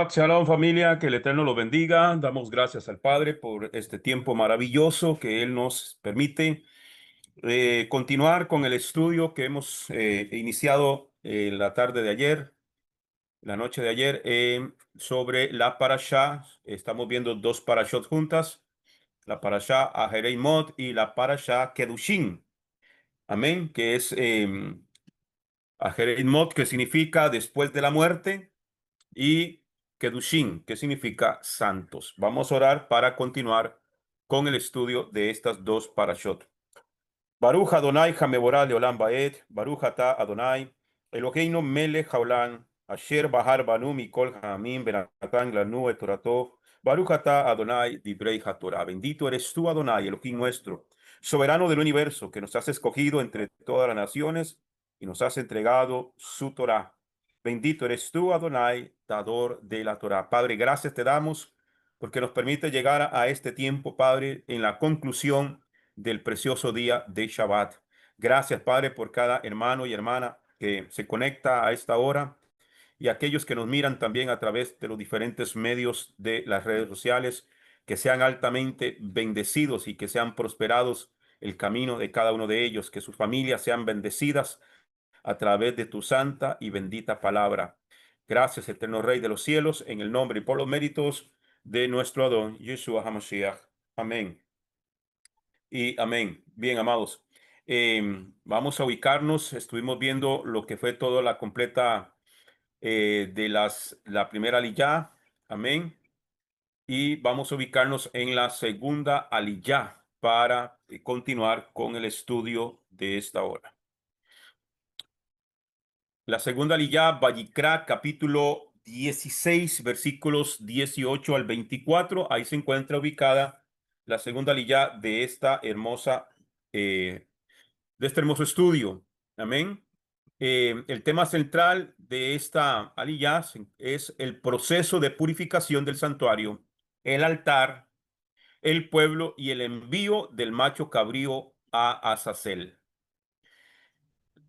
Shabbat Shalom familia, que el Eterno lo bendiga. Damos gracias al Padre por este tiempo maravilloso que Él nos permite continuar con el estudio que hemos iniciado la tarde de ayer, la noche de ayer, sobre la parashá. Estamos viendo dos parashot juntas, la parashá Ajereimot y la parashá Kedushin. Amén, que es Ajereimot, que significa después de la muerte, y Kedushin, que significa santos. Vamos a orar para continuar con el estudio de estas dos parashot. Baruch Adonai Hameborah Leolam Baed, Baruch Ata Adonai, Eloheinu Melech Haolam, Asher Bahar Banu Mikol Hamim Benatan Lanu et Torato, Baruch Ata Adonai Divrei HaTorah. Bendito eres tú, Adonai, Elohim nuestro, soberano del universo, que nos has escogido entre todas las naciones y nos has entregado su Torah. Bendito eres tú, Adonai, dador de la Torah. Padre, gracias te damos porque nos permite llegar a este tiempo, Padre, en la conclusión del precioso día de Shabbat. Gracias, Padre, por cada hermano y hermana que se conecta a esta hora y aquellos que nos miran también a través de los diferentes medios de las redes sociales, que sean altamente bendecidos y que sean prosperados el camino de cada uno de ellos, que sus familias sean bendecidas a través de tu santa y bendita palabra. Gracias, eterno Rey de los cielos, en el nombre y por los méritos de nuestro Adón, Yeshua HaMashiach. Amén. Y amén. Bien, amados. Vamos a ubicarnos. Estuvimos viendo lo que fue toda la completa de la primera aliyá. Amén. Y vamos a ubicarnos en la segunda aliyá para continuar con el estudio de esta hora. La segunda aliyá, Vayikra, capítulo 16, versículos 18 al 24. Ahí se encuentra ubicada la segunda aliyá eh, de este hermoso estudio. Amén. El tema central de esta aliyá es el proceso de purificación del santuario, el altar, el pueblo y el envío del macho cabrío a Azazel.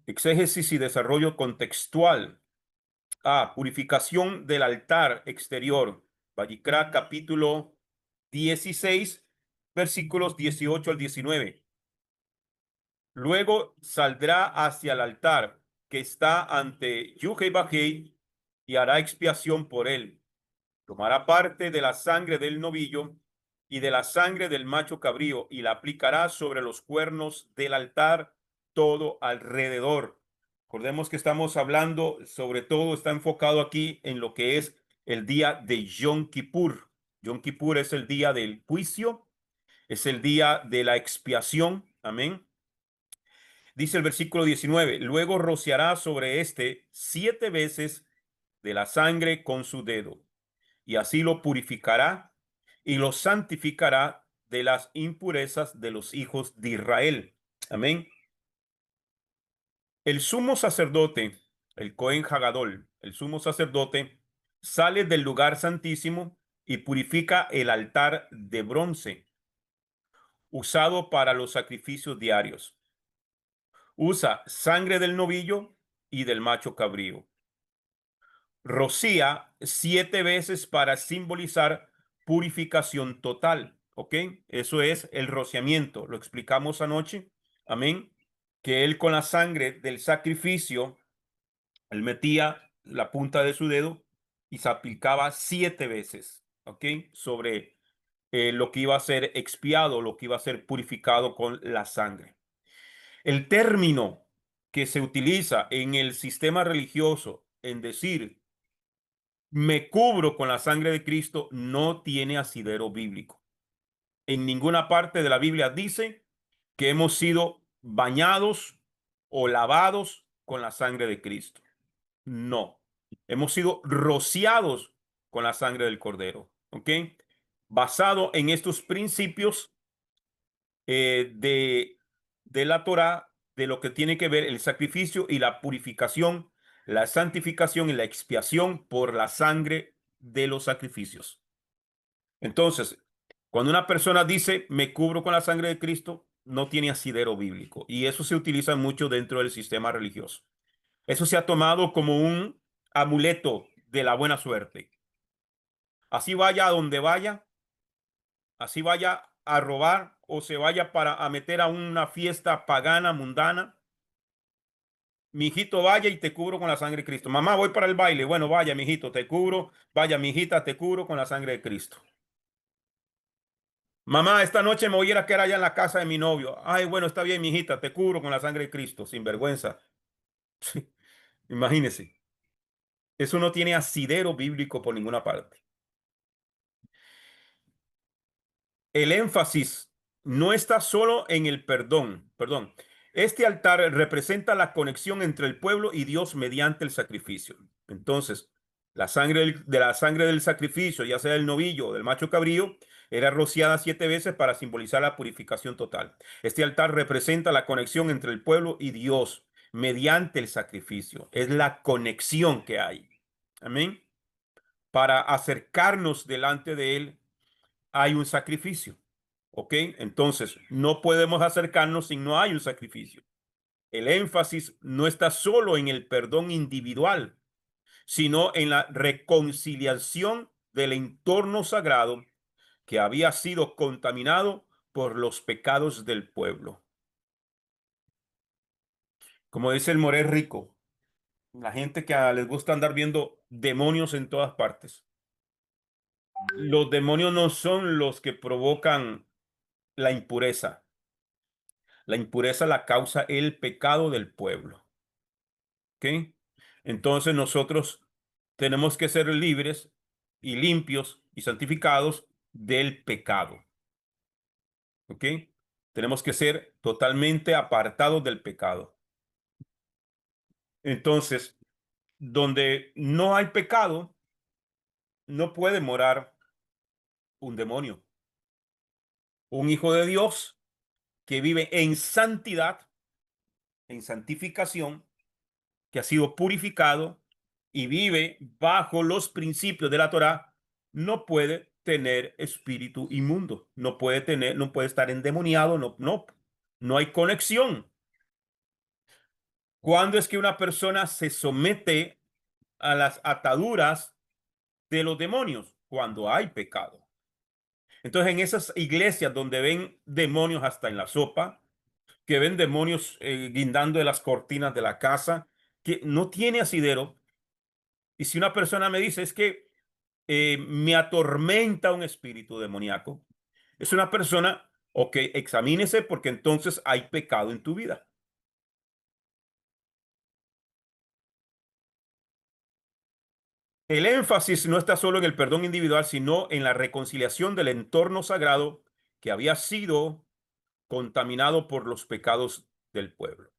Exégesis y desarrollo contextual. Purificación del altar exterior. Vayikra, capítulo 16, versículos 18 al 19. Luego saldrá hacia el altar que está ante Yuhei Bajei y hará expiación por él. Tomará parte de la sangre del novillo y de la sangre del macho cabrío y la aplicará sobre los cuernos del altar todo alrededor. Recordemos que estamos hablando, sobre todo está enfocado aquí en lo que es el día de Yom Kippur. Yom Kippur es el día del juicio, es el día de la expiación. Amén. Dice el versículo 19, luego rociará sobre éste 7 veces de la sangre con su dedo, y así lo purificará y lo santificará de las impurezas de los hijos de Israel. Amén. El sumo sacerdote, el Cohen Hagadol, el sumo sacerdote, sale del lugar santísimo y purifica el altar de bronce usado para los sacrificios diarios. Usa sangre del novillo y del macho cabrío. Rocía 7 veces para simbolizar purificación total. ¿Ok? Eso es el rociamiento. Lo explicamos anoche. Amén. Que él con la sangre del sacrificio, él metía la punta de su dedo y se aplicaba 7 veces. ¿Ok? Sobre lo que iba a ser expiado, lo que iba a ser purificado con la sangre. El término que se utiliza en el sistema religioso en decir me cubro con la sangre de Cristo no tiene asidero bíblico. En ninguna parte de la Biblia dice que hemos sido bañados o lavados con la sangre de Cristo. No. Hemos sido rociados con la sangre del Cordero. ¿Ok? Basado en estos principios de la Torá, de lo que tiene que ver el sacrificio y la purificación, la santificación y la expiación por la sangre de los sacrificios. Entonces, cuando una persona dice me cubro con la sangre de Cristo, no tiene asidero bíblico, y eso se utiliza mucho dentro del sistema religioso. Eso se ha tomado como un amuleto de la buena suerte. así vaya a donde vaya, así vaya a robar o se vaya para a meter a una fiesta pagana, mundana, mi hijito, vaya y te cubro con la sangre de Cristo. Mamá, voy para el baile. Bueno, vaya, mi hijito, te cubro. Vaya, mi hijita, te cubro con la sangre de Cristo. Mamá, esta noche me voy a ir a quedar allá en la casa de mi novio. Ay, bueno, está bien, mi hijita, te cubro con la sangre de Cristo, sin vergüenza. Imagínese. Eso no tiene asidero bíblico por ninguna parte. El énfasis no está solo en el perdón. Este altar representa la conexión entre el pueblo y Dios mediante el sacrificio. Entonces, de la sangre del sacrificio, ya sea del novillo o del macho cabrío, era rociada 7 veces para simbolizar la purificación total. Este altar representa la conexión entre el pueblo y Dios mediante el sacrificio. Es la conexión que hay. Amén. Para acercarnos delante de Él hay un sacrificio. ¿Ok? Entonces, no podemos acercarnos si no hay un sacrificio. El énfasis no está solo en el perdón individual, sino en la reconciliación del entorno sagrado que había sido contaminado por los pecados del pueblo. Como dice el Moré Rico, la gente que les gusta andar viendo demonios en todas partes. Los demonios no son los que provocan la impureza. La impureza la causa el pecado del pueblo. ¿Ok? Entonces nosotros tenemos que ser libres y limpios y santificados del pecado. ¿Ok? Tenemos que ser totalmente apartados del pecado. Entonces, donde no hay pecado, no puede morar un demonio. Un hijo de Dios que vive en santidad, en santificación, que ha sido purificado y vive bajo los principios de la Torá, no puede tener espíritu inmundo, no puede estar endemoniado, no hay conexión. ¿Cuándo es que una persona se somete a las ataduras de los demonios? Cuando hay pecado. Entonces, en esas iglesias donde ven demonios hasta en la sopa, que ven demonios guindando de las cortinas de la casa, que no tiene asidero. Y si una persona me dice, es que me atormenta un espíritu demoníaco, es una persona, ok, examínese porque entonces hay pecado en tu vida. El énfasis no está solo en el perdón individual, sino en la reconciliación del entorno sagrado que había sido contaminado por los pecados del pueblo.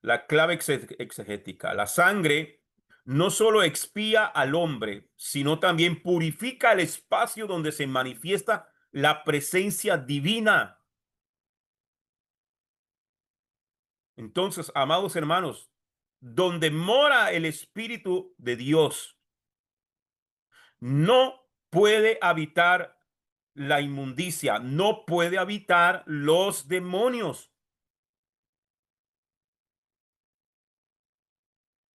La clave exegética. La sangre no solo expía al hombre, sino también purifica el espacio donde se manifiesta la presencia divina. Entonces, amados hermanos, donde mora el Espíritu de Dios, no puede habitar la inmundicia, no puede habitar los demonios.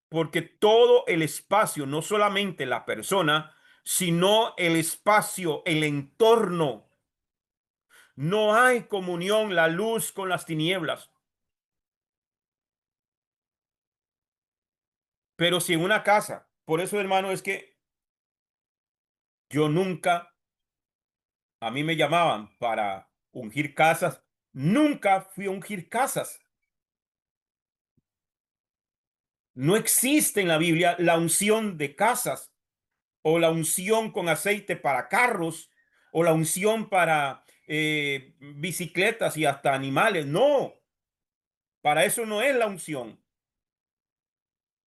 Porque todo el espacio, no solamente la persona, sino el espacio, el entorno. No hay comunión, la luz con las tinieblas. Pero si en una casa, por eso, hermano, es que yo nunca, a mí me llamaban para ungir casas, nunca fui a ungir casas. No existe en la Biblia la unción de casas o la unción con aceite para carros o la unción para bicicletas y hasta animales. No, para eso no es la unción.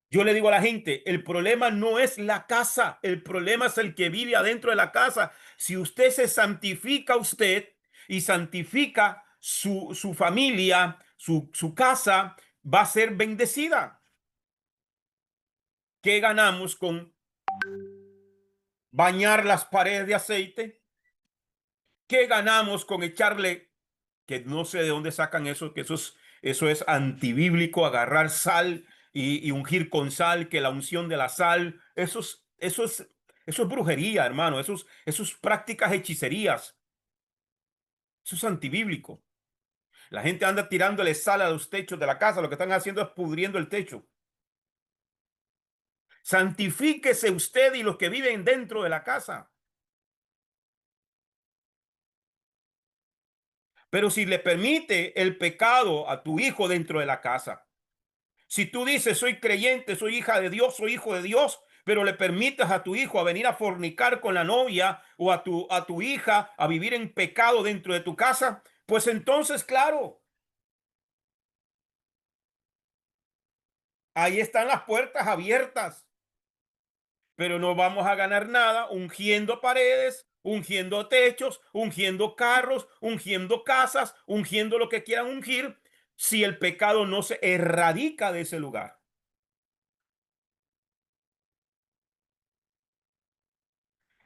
Yo le digo a la gente, el problema no es la casa, el problema es el que vive adentro de la casa. Si usted se santifica usted y santifica su familia, su casa, va a ser bendecida. ¿Qué ganamos con bañar las paredes de aceite? ¿Qué ganamos con echarle, que no sé de dónde sacan eso, que eso es antibíblico, agarrar sal y ungir con sal, que la unción de la sal, eso es Eso es brujería, hermano. Eso es prácticas hechicerías. Eso es antibíblico. La gente anda tirándole sal a los techos de la casa. Lo que están haciendo es pudriendo el techo. Santifíquese usted y los que viven dentro de la casa. Pero si le permite el pecado a tu hijo dentro de la casa, si tú dices soy creyente, soy hija de Dios, soy hijo de Dios, pero le permites a tu hijo a venir a fornicar con la novia o a tu hija a vivir en pecado dentro de tu casa, pues entonces, claro, ahí están las puertas abiertas, pero no vamos a ganar nada ungiendo paredes, ungiendo techos, ungiendo carros, ungiendo casas, ungiendo lo que quieran ungir, si el pecado no se erradica de ese lugar.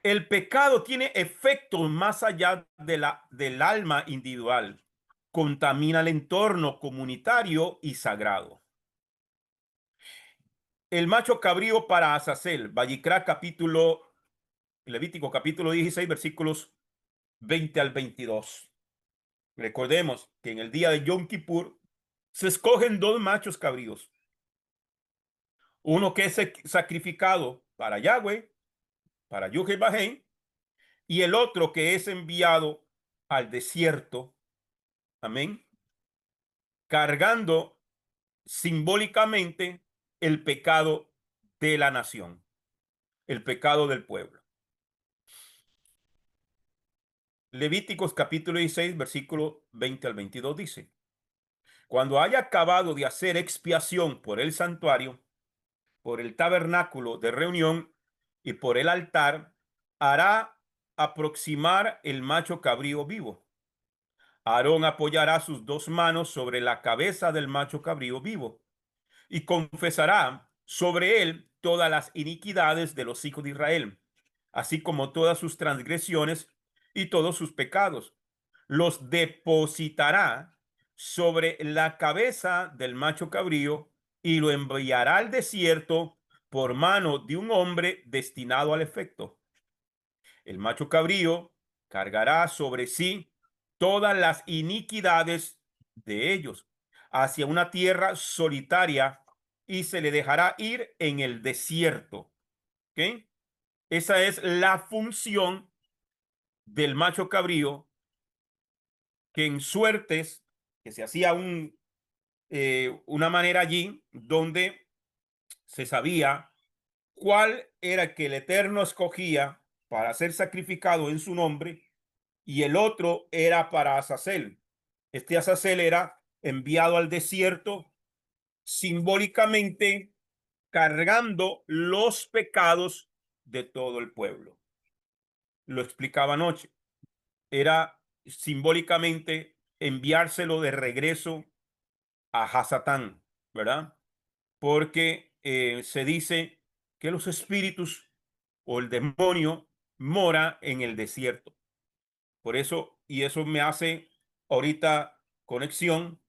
El pecado tiene efectos más allá de del alma individual. Contamina el entorno comunitario y sagrado. El macho cabrío para Azazel, Vallicrá capítulo, Levítico capítulo 16, versículos 20 al 22. Recordemos que en el día de Yom Kippur se escogen dos machos cabríos. Uno que es sacrificado para Yahweh, para Yuhel, y el otro que es enviado al desierto. Amén. Cargando simbólicamente el pecado de la nación, el pecado del pueblo. Levíticos capítulo 16, versículo 20 al 22 dice: Cuando haya acabado de hacer expiación por el santuario, por el tabernáculo de reunión y por el altar, hará aproximar el macho cabrío vivo. Aarón apoyará sus dos manos sobre la cabeza del macho cabrío vivo y confesará sobre él todas las iniquidades de los hijos de Israel, así como todas sus transgresiones y todos sus pecados. Los depositará sobre la cabeza del macho cabrío y lo enviará al desierto por mano de un hombre destinado al efecto. El macho cabrío cargará sobre sí todas las iniquidades de ellos hacia una tierra solitaria y se le dejará ir en el desierto. ¿Ok? Esa es la función del macho cabrío, que en suertes, que se hacía una manera allí donde se sabía cuál era que el Eterno escogía para ser sacrificado en su nombre, y el otro era para Azazel. Este Azazel era enviado al desierto simbólicamente cargando los pecados de todo el pueblo. Lo explicaba anoche. Era simbólicamente enviárselo de regreso a Hasatán, ¿verdad? Porque se dice que los espíritus o el demonio mora en el desierto. Por eso, y eso me hace ahorita conexión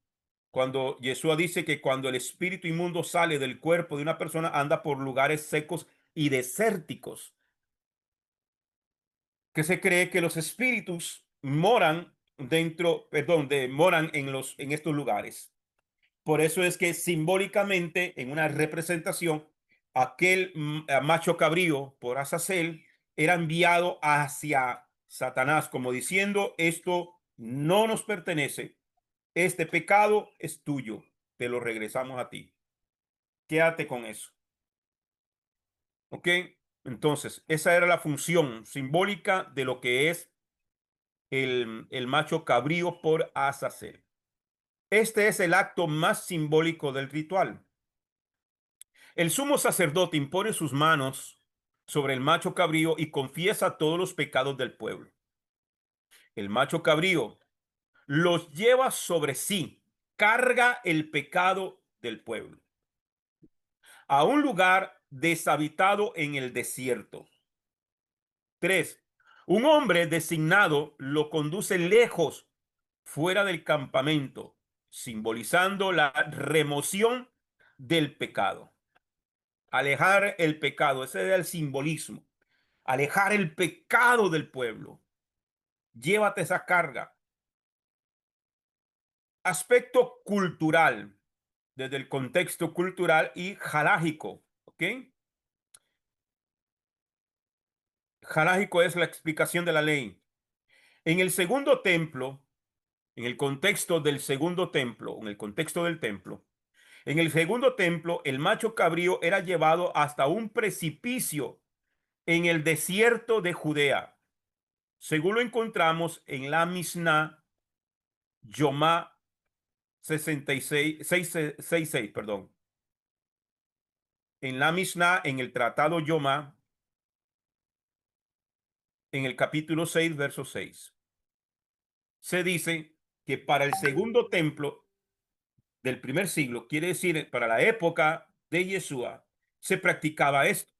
cuando Yeshua dice que cuando el espíritu inmundo sale del cuerpo de una persona, anda por lugares secos y desérticos, que se cree que los espíritus moran moran en estos lugares. Por eso es que simbólicamente, en una representación, aquel macho cabrío por Azazel era enviado hacia Satanás, como diciendo: esto no nos pertenece, este pecado es tuyo, te lo regresamos a ti. Quédate con eso. ¿Ok? Entonces, esa era la función simbólica de lo que es el macho cabrío por Azazel. Este es el acto más simbólico del ritual. El sumo sacerdote impone sus manos sobre el macho cabrío y confiesa todos los pecados del pueblo. El macho cabrío los lleva sobre sí, carga el pecado del pueblo a un lugar deshabitado en el desierto. 3. Un hombre designado lo conduce lejos, fuera del campamento, simbolizando la remoción del pecado. Alejar el pecado, ese era el simbolismo. alejar el pecado del pueblo. Llévate esa carga. Aspecto cultural, desde el contexto cultural y halágico, ¿ok? Halágico es la explicación de la ley. En el segundo templo, en el contexto del segundo templo, en el contexto del templo, en el segundo templo, el macho cabrío era llevado hasta un precipicio en el desierto de Judea, según lo encontramos en la Mishnah Yomá 66, perdón. En la Mishnah, en el tratado Yomá, en el capítulo 6, verso 6, se dice que para el segundo templo del primer siglo, quiere decir para la época de Yeshua, se practicaba esto.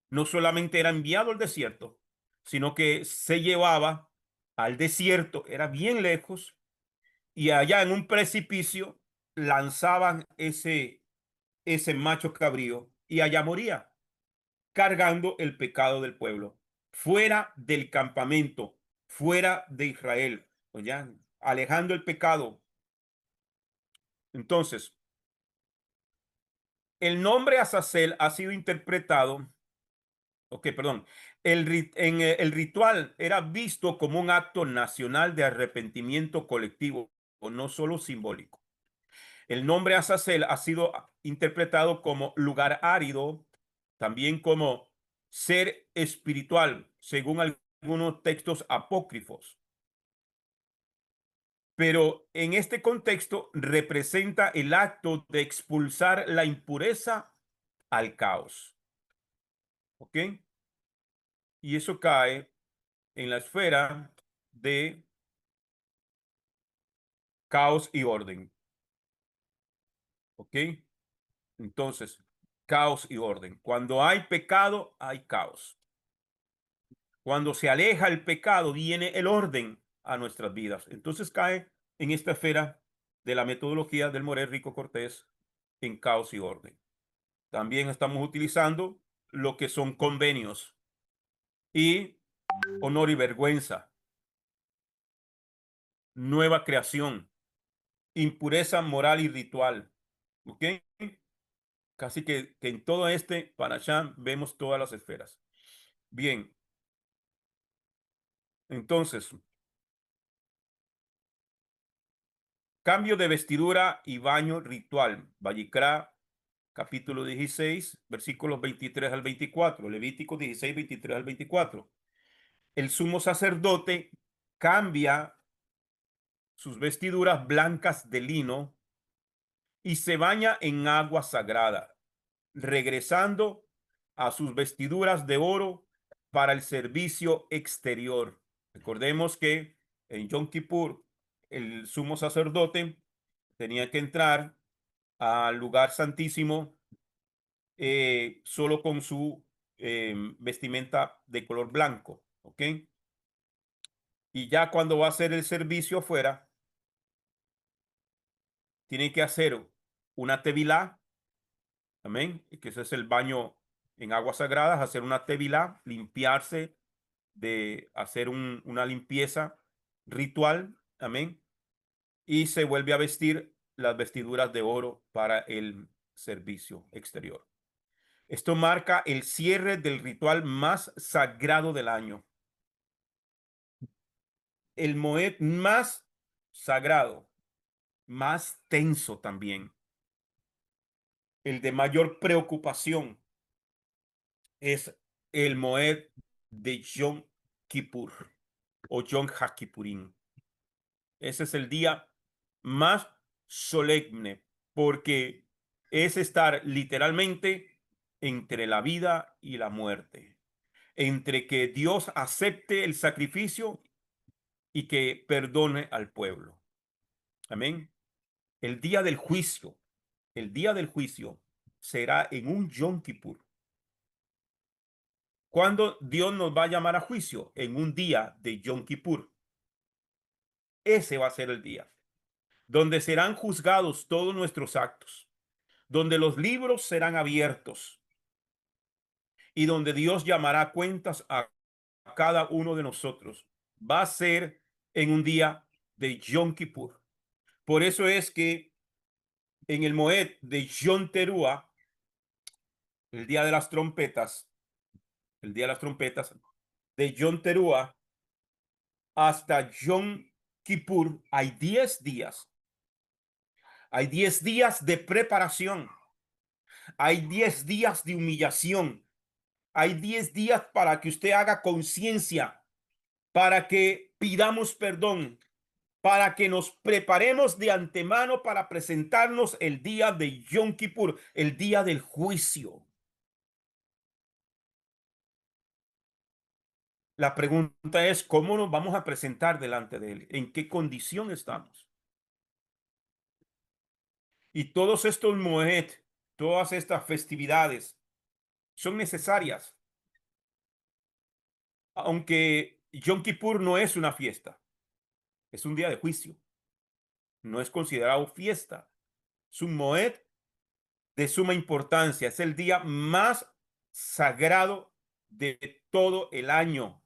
No solamente era enviado al desierto, sino que se llevaba al desierto, era bien lejos, y allá en un precipicio lanzaban ese macho cabrío y allá moría, cargando el pecado del pueblo, fuera del campamento, fuera de Israel, o ya alejando el pecado. Entonces, el nombre Azazel ha sido interpretado, ok, perdón, el ritual era visto como un acto nacional de arrepentimiento colectivo, o no solo simbólico. El nombre Azazel ha sido interpretado como lugar árido, también como ser espiritual, según algunos textos apócrifos. Pero en este contexto representa el acto de expulsar la impureza al caos. ¿Ok? Y eso cae en la esfera de caos y orden. ¿Ok? Entonces, caos y orden. Cuando hay pecado, hay caos. Cuando se aleja el pecado, viene el orden a nuestras vidas. Entonces cae en esta esfera de la metodología del Moré Rico Cortés en caos y orden. También estamos utilizando lo que son convenios y honor y vergüenza, nueva creación, impureza moral y ritual. ¿Ok? Casi que en todo este parashá vemos todas las esferas. Bien, entonces, cambio de vestidura y baño ritual. Vayikra, capítulo 16, versículos 23 al 24. Levítico 16, 23 al 24. El sumo sacerdote cambia sus vestiduras blancas de lino y se baña en agua sagrada, regresando a sus vestiduras de oro para el servicio exterior. Recordemos que en Yom Kippur el sumo sacerdote tenía que entrar al lugar santísimo solo con su vestimenta de color blanco, ¿ok? Y ya cuando va a hacer el servicio afuera, tiene que hacer una tevilá, amén, que ese es el baño en aguas sagradas, hacer una tevilá, limpiarse, de hacer una limpieza ritual, amén, y se vuelve a vestir las vestiduras de oro para el servicio exterior. Esto marca el cierre del ritual más sagrado del año, el Moed más sagrado, más tenso también, el de mayor preocupación es el Moed de Yom Kippur o Yom HaKippurim. Ese es el día más solemne porque es estar literalmente entre la vida y la muerte, entre que Dios acepte el sacrificio y que perdone al pueblo. Amén. El día del juicio, el día del juicio será en un Yom Kippur. ¿Cuándo Dios nos va a llamar a juicio? En un día de Yom Kippur. Ese va a ser el día donde serán juzgados todos nuestros actos, donde los libros serán abiertos y donde Dios llamará cuentas a cada uno de nosotros. Va a ser en un día de Yom Kippur. Por eso es que en el Moed de Yom Teruah, el día de las trompetas, el día de las trompetas, de Yom Teruah hasta Yom Kippur, hay 10 días. Hay 10 días de preparación. Hay 10 días de humillación. Hay 10 días para que usted haga conciencia, para que pidamos perdón, para que nos preparemos de antemano para presentarnos el día de Yom Kippur, el día del juicio. La pregunta es, ¿cómo nos vamos a presentar delante de él? ¿En qué condición estamos? Y todos estos moed, todas estas festividades son necesarias, aunque Yom Kippur no es una fiesta, es un día de juicio, no es considerado fiesta, es un moed de suma importancia, es el día más sagrado de todo el año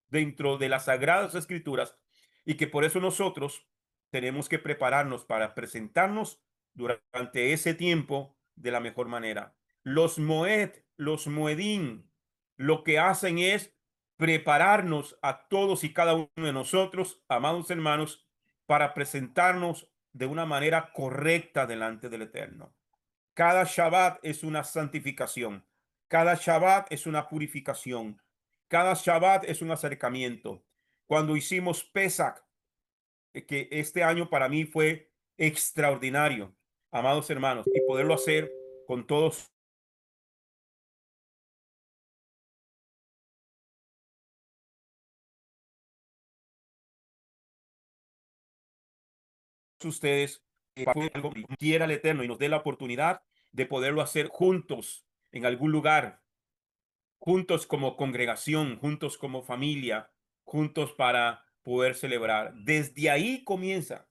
dentro de las sagradas escrituras, y que por eso nosotros tenemos que prepararnos para presentarnos durante ese tiempo de la mejor manera. Los moed, los moedín, lo que hacen es prepararnos a todos y cada uno de nosotros, amados hermanos, para presentarnos de una manera correcta delante del Eterno. Cada Shabbat es una santificación. Cada Shabbat es una purificación. Cada Shabbat es un acercamiento. Cuando hicimos Pesach, que este año para mí fue extraordinario, amados hermanos, y poderlo hacer con todos ustedes, fue algo que quiera el Eterno y nos dé la oportunidad de poderlo hacer juntos en algún lugar, juntos como congregación, juntos como familia, juntos para poder celebrar. Desde ahí comienza,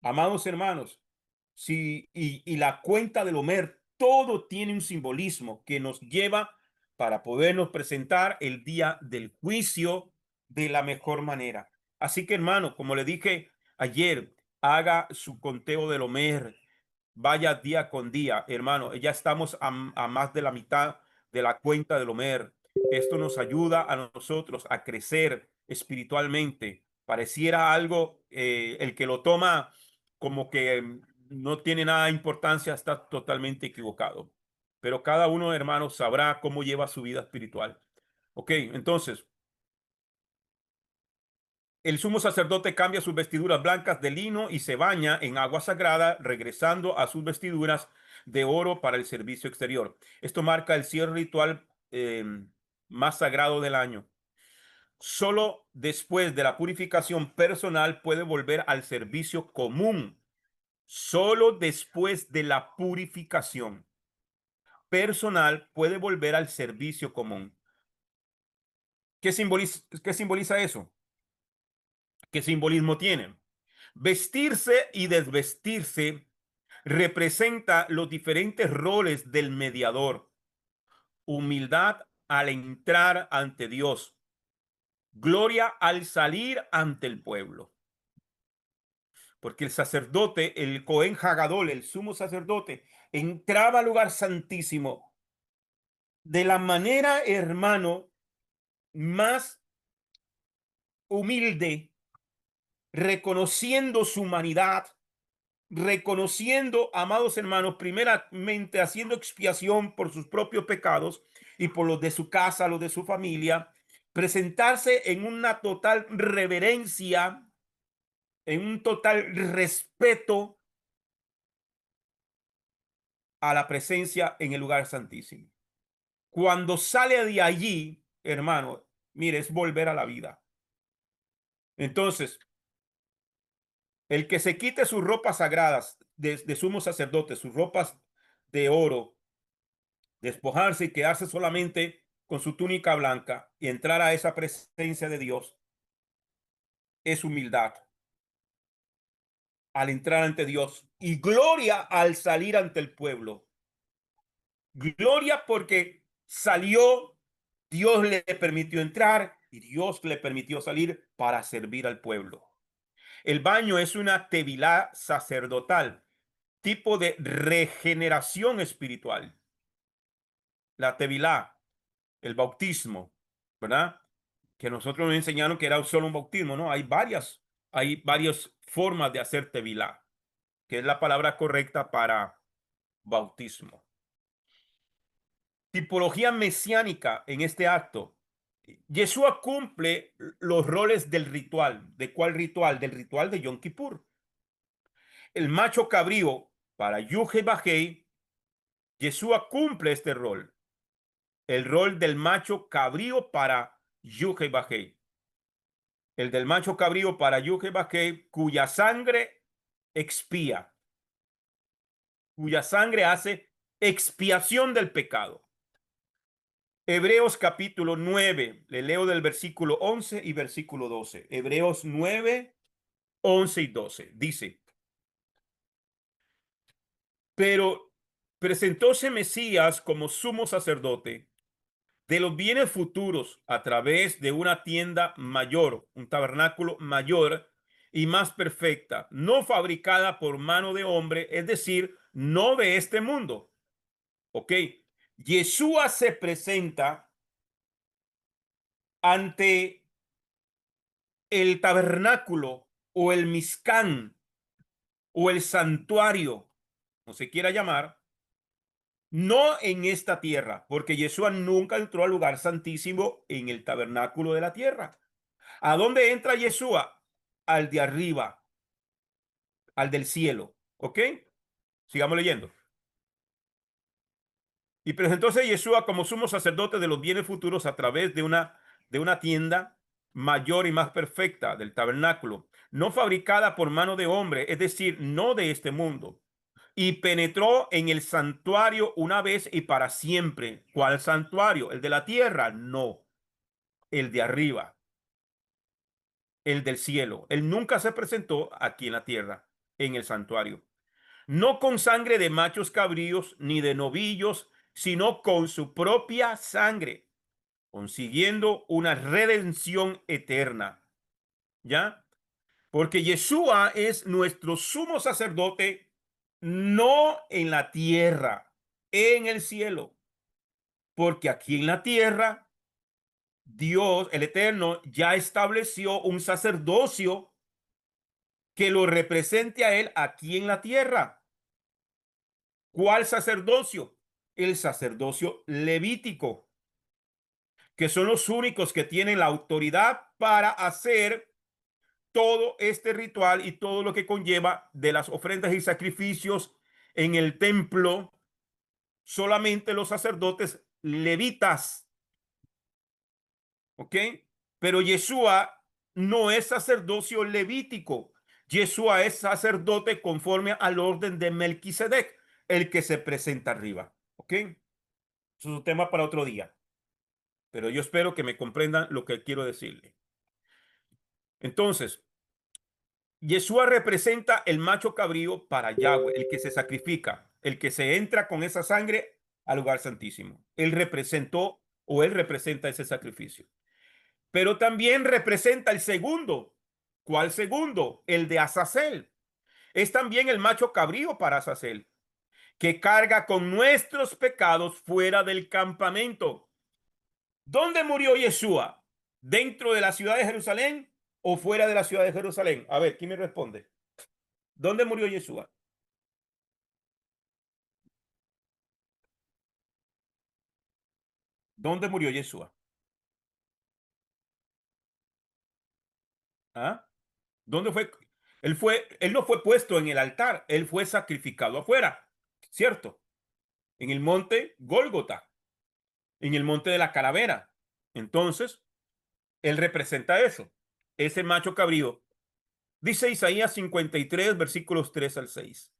amados hermanos, y la cuenta del Homer, todo tiene un simbolismo que nos lleva para podernos presentar el día del juicio de la mejor manera. Así que, hermano, como le dije ayer, haga su conteo del Homer, vaya día con día, hermano. Ya estamos a más de la mitad de la cuenta del Homer. Esto nos ayuda a nosotros a crecer espiritualmente. Pareciera algo, el que lo toma como que no tiene nada de importancia, está totalmente equivocado. Pero cada uno, hermano, sabrá cómo lleva su vida espiritual. Ok, entonces, el sumo sacerdote cambia sus vestiduras blancas de lino y se baña en agua sagrada, regresando a sus vestiduras de oro para el servicio exterior. Esto marca el cierre ritual más sagrado del año. Solo después de la purificación personal puede volver al servicio común. Solo después de la purificación personal puede volver al servicio común. Qué simboliza eso? ¿Qué simbolismo tiene? Vestirse y desvestirse representa los diferentes roles del mediador. Humildad al entrar ante Dios. Gloria al salir ante el pueblo. Porque el sacerdote, el Cohen Hagadol, el sumo sacerdote, entraba al lugar santísimo de la manera, hermano, más humilde, reconociendo su humanidad, reconociendo, amados hermanos, primeramente haciendo expiación por sus propios pecados y por los de su casa, los de su familia, presentarse en una total reverencia, en un total respeto a la presencia en el lugar santísimo. Cuando sale de allí, hermano, mire, es volver a la vida. Entonces, el que se quite sus ropas sagradas de sumo sacerdote, sus ropas de oro, despojarse y quedarse solamente con su túnica blanca y entrar a esa presencia de Dios, es humildad al entrar ante Dios y gloria al salir ante el pueblo. Gloria porque salió, Dios le permitió entrar y Dios le permitió salir para servir al pueblo. El baño es una tevilá sacerdotal, tipo de regeneración espiritual. La tevilá, el bautismo, ¿verdad? Que nosotros nos enseñaron que era solo un bautismo, ¿no? Hay varias formas de hacer tevilá, que es la palabra correcta para bautismo. Tipología mesiánica en este acto. Yeshua cumple los roles del ritual. ¿De cuál ritual? Del ritual de Yom Kippur. El macho cabrío para Yuhe Bajei, Yeshua cumple este rol. El rol del macho cabrío para Yuhe Bajei. El del macho cabrío para Yuhe Bajei, cuya sangre expía, cuya sangre hace expiación del pecado. Hebreos capítulo 9, le leo del versículo 11 y versículo 12. Hebreos 9, 11 y 12. Dice, pero presentóse Mesías como sumo sacerdote de los bienes futuros a través de una tienda mayor, un tabernáculo mayor y más perfecta, no fabricada por mano de hombre, es decir, no de este mundo. ¿Ok? Yeshua se presenta ante el tabernáculo o el Mizcán o el santuario, como se quiera llamar, no en esta tierra, porque Yeshua nunca entró al lugar santísimo en el tabernáculo de la tierra. ¿A dónde entra Yeshua? Al de arriba, al del cielo. ¿Ok? Sigamos leyendo. Y presentóse Yeshua como sumo sacerdote de los bienes futuros a través de una tienda mayor y más perfecta del tabernáculo, no fabricada por mano de hombre, es decir, no de este mundo. Y penetró en el santuario una vez y para siempre. ¿Cuál santuario? ¿El de la tierra? No, el de arriba, el del cielo. Él nunca se presentó aquí en la tierra, en el santuario. No con sangre de machos cabríos ni de novillos, sino con su propia sangre, consiguiendo una redención eterna. ¿Ya? Porque Yeshua es nuestro sumo sacerdote, no en la tierra, en el cielo. Porque aquí en la tierra, Dios, el Eterno, ya estableció un sacerdocio que lo represente a él aquí en la tierra. ¿Cuál sacerdocio? El sacerdocio levítico, que son los únicos que tienen la autoridad para hacer todo este ritual y todo lo que conlleva de las ofrendas y sacrificios en el templo. Solamente los sacerdotes levitas, ¿ok? Pero Yeshua no es sacerdocio levítico. Yeshua es sacerdote conforme al orden de Melquisedec, el que se presenta arriba, ¿ok? Eso es un tema para otro día, pero yo espero que me comprendan lo que quiero decirle. Entonces, Yeshua representa el macho cabrío para Yahweh, el que se sacrifica, el que se entra con esa sangre al lugar santísimo. Él representó o él representa ese sacrificio. Pero también representa el segundo. ¿Cuál segundo? El de Azazel. Es también el macho cabrío para Azazel, que carga con nuestros pecados fuera del campamento. ¿Dónde murió Yeshua? ¿Dentro de la ciudad de Jerusalén o fuera de la ciudad de Jerusalén? A ver, ¿quién me responde? ¿Dónde murió Yeshua? ¿Dónde murió Yeshua? ¿Ah? ¿Dónde fue? Él no fue puesto en el altar, él fue sacrificado afuera, ¿cierto? En el monte Gólgota, en el monte de la calavera. Entonces, él representa eso, ese macho cabrío. Dice Isaías 53, versículos 3 al 6.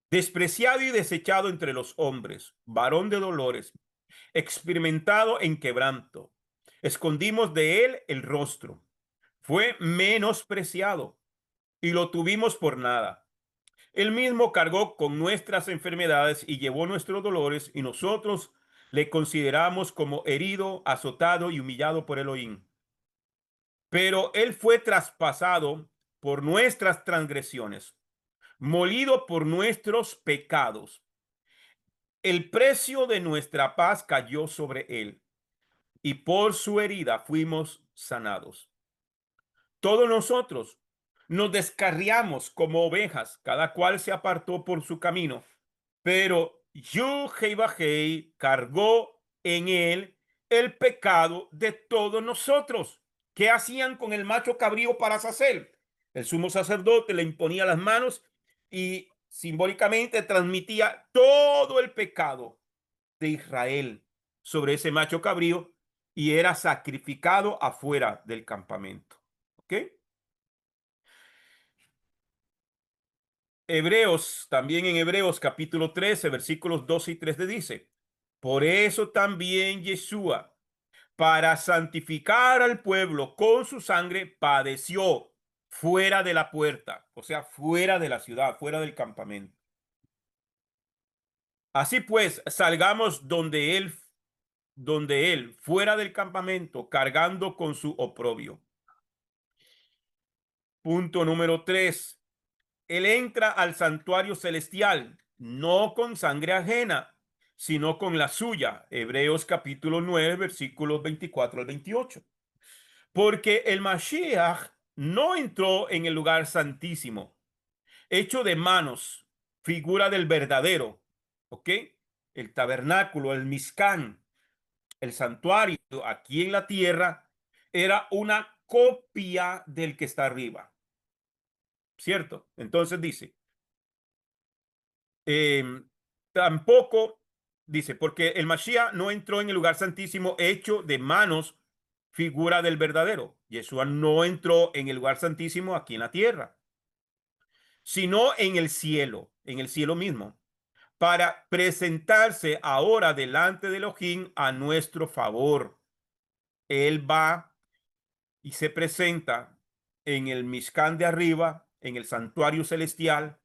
Despreciado y desechado entre los hombres, varón de dolores, experimentado en quebranto. Escondimos de él el rostro. Fue menospreciado y lo tuvimos por nada. Él mismo cargó con nuestras enfermedades y llevó nuestros dolores y nosotros le consideramos como herido, azotado y humillado por Elohim. Pero él fue traspasado por nuestras transgresiones, molido por nuestros pecados. El precio de nuestra paz cayó sobre él, y por su herida fuimos sanados. Todos nosotros nos descarriamos como ovejas, cada cual se apartó por su camino, pero Yud-Heh-Vah-Heh cargó en él el pecado de todos nosotros. ¿Qué hacían con el macho cabrío para Azazel? El sumo sacerdote le imponía las manos y simbólicamente transmitía todo el pecado de Israel sobre ese macho cabrío y era sacrificado afuera del campamento. ¿Ok? Hebreos, también en Hebreos capítulo 13, versículos 12 y 13 dice, por eso también Yeshua, para santificar al pueblo con su sangre, padeció fuera de la puerta, o sea, fuera de la ciudad, fuera del campamento. Así pues, salgamos donde él, fuera del campamento, cargando con su oprobio. Punto número 3. Él entra al santuario celestial, no con sangre ajena, sino con la suya. Hebreos capítulo 9, versículos 24 al 28. Porque el Mashiach no entró en el lugar santísimo, hecho de manos, figura del verdadero, ¿ok? El tabernáculo, el Mishkan, el santuario aquí en la tierra, era una copia del que está arriba, ¿cierto? Entonces dice, tampoco, dice, porque el Mashiach no entró en el lugar santísimo hecho de manos, figura del verdadero. Yeshua no entró en el lugar santísimo aquí en la tierra, sino en el cielo mismo, para presentarse ahora delante de Elohim a nuestro favor. Él va y se presenta en el Mishkan de arriba, en el santuario celestial,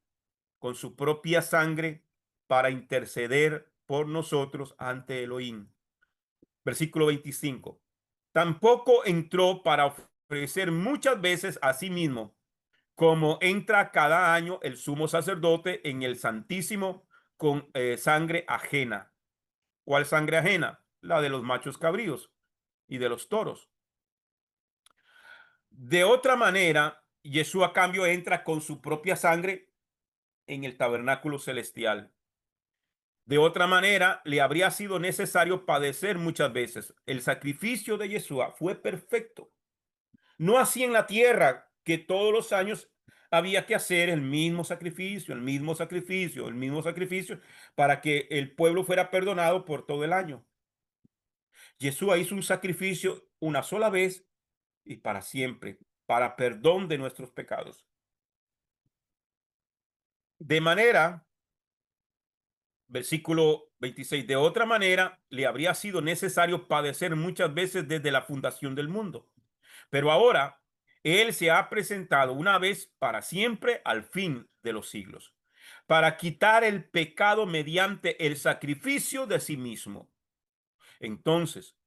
con su propia sangre para interceder por nosotros ante Elohim. Versículo 25. Tampoco entró para ofrecer muchas veces a sí mismo, como entra cada año el sumo sacerdote en el Santísimo con sangre ajena. ¿Cuál sangre ajena? La de los machos cabríos y de los toros. De otra manera, Jesús a cambio entra con su propia sangre en el tabernáculo celestial. De otra manera, le habría sido necesario padecer muchas veces. El sacrificio de Yeshua fue perfecto. No así en la tierra, que todos los años había que hacer el mismo sacrificio, el mismo sacrificio, el mismo sacrificio, para que el pueblo fuera perdonado por todo el año. Yeshua hizo un sacrificio una sola vez y para siempre, para perdón de nuestros pecados. De manera Versículo 26. De otra manera, le habría sido necesario padecer muchas veces desde la fundación del mundo. Pero ahora, Él se ha presentado una vez para siempre al fin de los siglos, para quitar el pecado mediante el sacrificio de sí mismo. Entonces,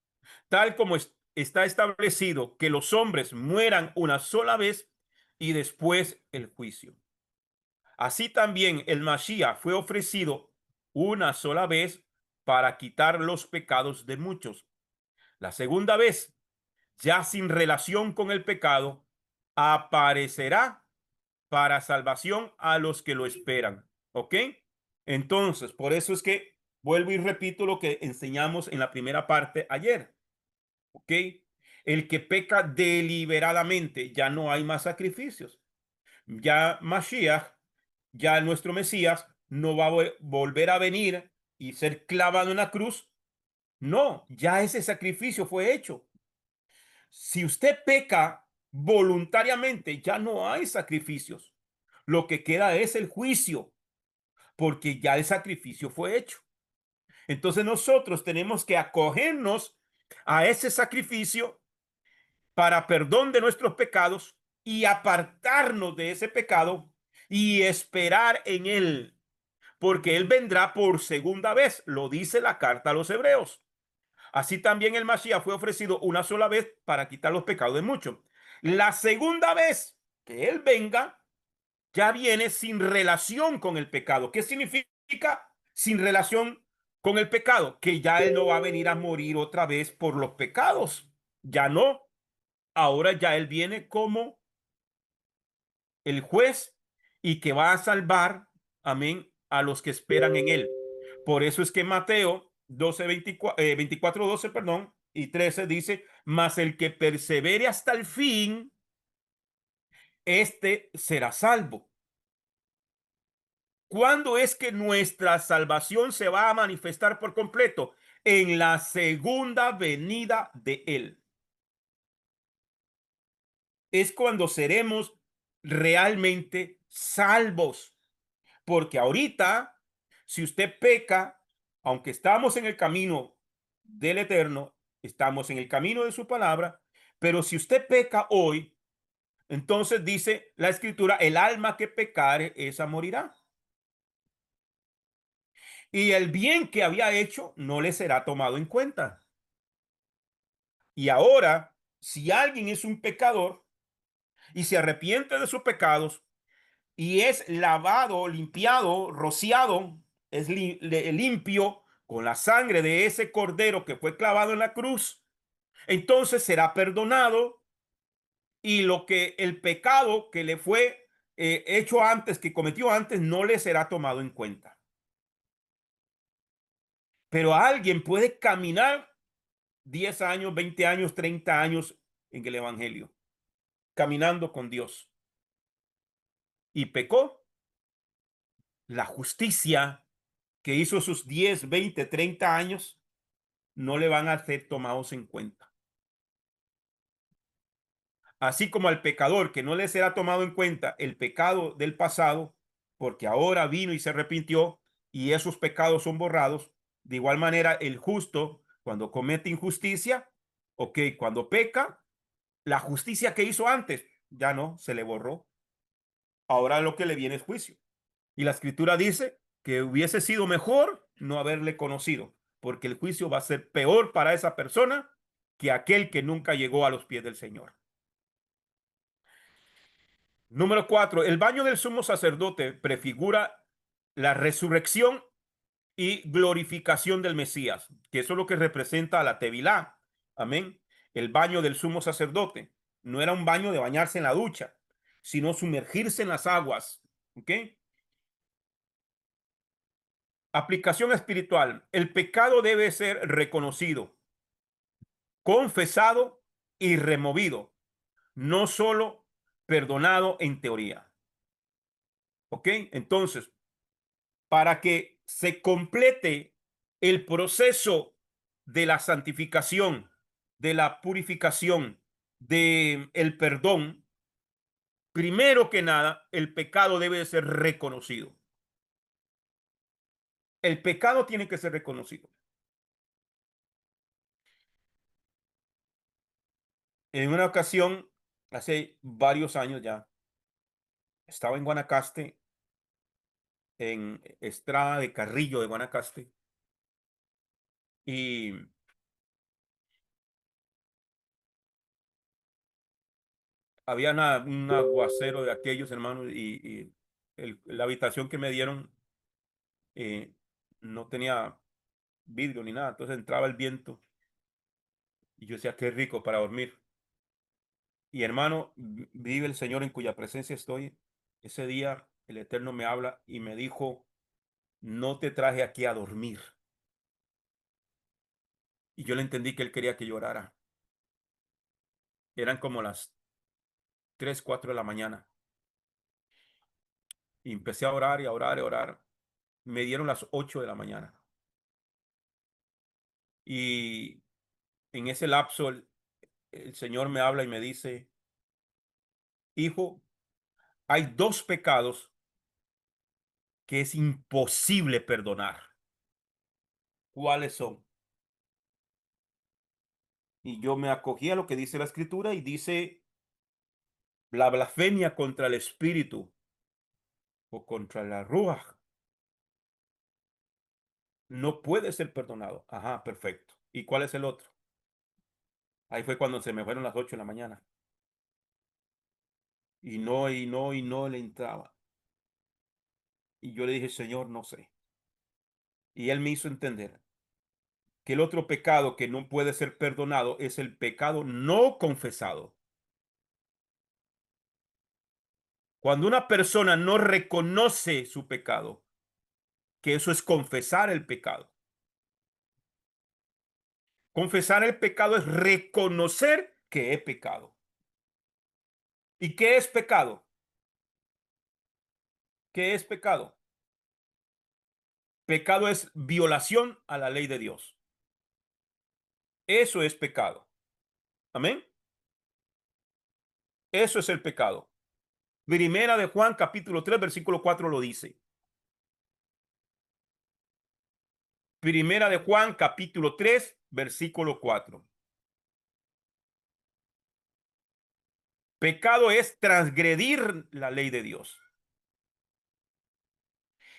tal como está establecido que los hombres mueran una sola vez y después el juicio. Así también el Mashiach fue ofrecido una sola vez para quitar los pecados de muchos. La segunda vez, ya sin relación con el pecado, aparecerá para salvación a los que lo esperan. ¿Ok? Entonces, por eso es que vuelvo y repito lo que enseñamos en la primera parte ayer. ¿Ok? El que peca deliberadamente, ya no hay más sacrificios. Ya Mashiach, ya nuestro Mesías, no va a volver a venir y ser clavado en la cruz. No, ya ese sacrificio fue hecho. Si usted peca voluntariamente, ya no hay sacrificios. Lo que queda es el juicio, porque ya el sacrificio fue hecho. Entonces nosotros tenemos que acogernos a ese sacrificio para perdón de nuestros pecados y apartarnos de ese pecado y esperar en él, porque él vendrá por segunda vez, lo dice la carta a los hebreos. Así también el Mashiach fue ofrecido una sola vez para quitar los pecados de muchos. La segunda vez que él venga, ya viene sin relación con el pecado. ¿Qué significa sin relación con el pecado? Que ya él no va a venir a morir otra vez por los pecados. Ya no. Ahora ya él viene como el juez y que va a salvar, amén, a los que esperan en él. Por eso es que Mateo 12, 24, 12, perdón, y 13 dice, mas el que persevere hasta el fin, este será salvo. ¿Cuándo es que nuestra salvación se va a manifestar por completo? En la segunda venida de él. Es cuando seremos realmente salvos. Porque ahorita, si usted peca, aunque estamos en el camino del Eterno, estamos en el camino de su palabra, pero si usted peca hoy, entonces dice la Escritura, el alma que pecare, esa morirá. Y el bien que había hecho no le será tomado en cuenta. Y ahora, si alguien es un pecador y se arrepiente de sus pecados, y es lavado, limpiado, rociado, es limpio con la sangre de ese cordero que fue clavado en la cruz, entonces será perdonado y lo que el pecado que le fue hecho antes, que cometió antes, no le será tomado en cuenta. Pero alguien puede caminar 10 años, 20 años, 30 años en el Evangelio, caminando con Dios y pecó. La justicia que hizo sus 10, 20, 30 años no le van a ser tomados en cuenta. Así como al pecador que no le será tomado en cuenta el pecado del pasado, porque ahora vino y se arrepintió y esos pecados son borrados. De igual manera, el justo, cuando comete injusticia, ok, cuando peca, la justicia que hizo antes ya no se le borró. Ahora lo que le viene es juicio. Y la escritura dice que hubiese sido mejor no haberle conocido, porque el juicio va a ser peor para esa persona que aquel que nunca llegó a los pies del Señor. Número 4, el baño del sumo sacerdote prefigura la resurrección y glorificación del Mesías, que eso es lo que representa a la Tevilá. Amén. El baño del sumo sacerdote no era un baño de bañarse en la ducha, sino sumergirse en las aguas. ¿Ok? Aplicación espiritual. El pecado debe ser reconocido, confesado y removido, no solo perdonado en teoría. ¿Ok? Entonces, para que se complete el proceso de la santificación, de la purificación, de el perdón, primero que nada, el pecado debe de ser reconocido. El pecado tiene que ser reconocido. En una ocasión, hace varios años ya, estaba en Guanacaste, en Estrada de Carrillo de Guanacaste, y había un aguacero de aquellos hermanos, y la habitación que me dieron eh, no tenía vidrio ni nada, entonces entraba el viento y yo decía, qué rico para dormir. Y hermano, vive el Señor en cuya presencia estoy. Ese día el Eterno me habla y me dijo, no te traje aquí a dormir. Y yo le entendí que él quería que llorara. Eran como las 3 4 de la mañana. Y empecé a orar y a orar y a orar. Me dieron las 8 de la mañana. Y en ese lapso el Señor me habla y me dice, hijo, hay dos pecados que es imposible perdonar. ¿Cuáles son? Y yo me acogí a lo que dice la escritura y dice la blasfemia contra el espíritu o contra la ruaj. no puede ser perdonado. Ajá, perfecto. ¿Y cuál es el otro? Ahí fue cuando se me fueron las 8 de la mañana. Y no le entraba. Y yo le dije, Señor, no sé. Y él me hizo entender que el otro pecado que no puede ser perdonado es el pecado no confesado. Cuando una persona no reconoce su pecado, que eso es confesar el pecado. Confesar el pecado es reconocer que he pecado. ¿Y qué es pecado? ¿Qué es pecado? Pecado es violación a la ley de Dios. Eso es pecado. Amén. Eso es el pecado. Primera de Juan, capítulo 3 versículo 4 lo dice. Primera de Juan, capítulo 3 versículo 4. Pecado es transgredir la ley de Dios.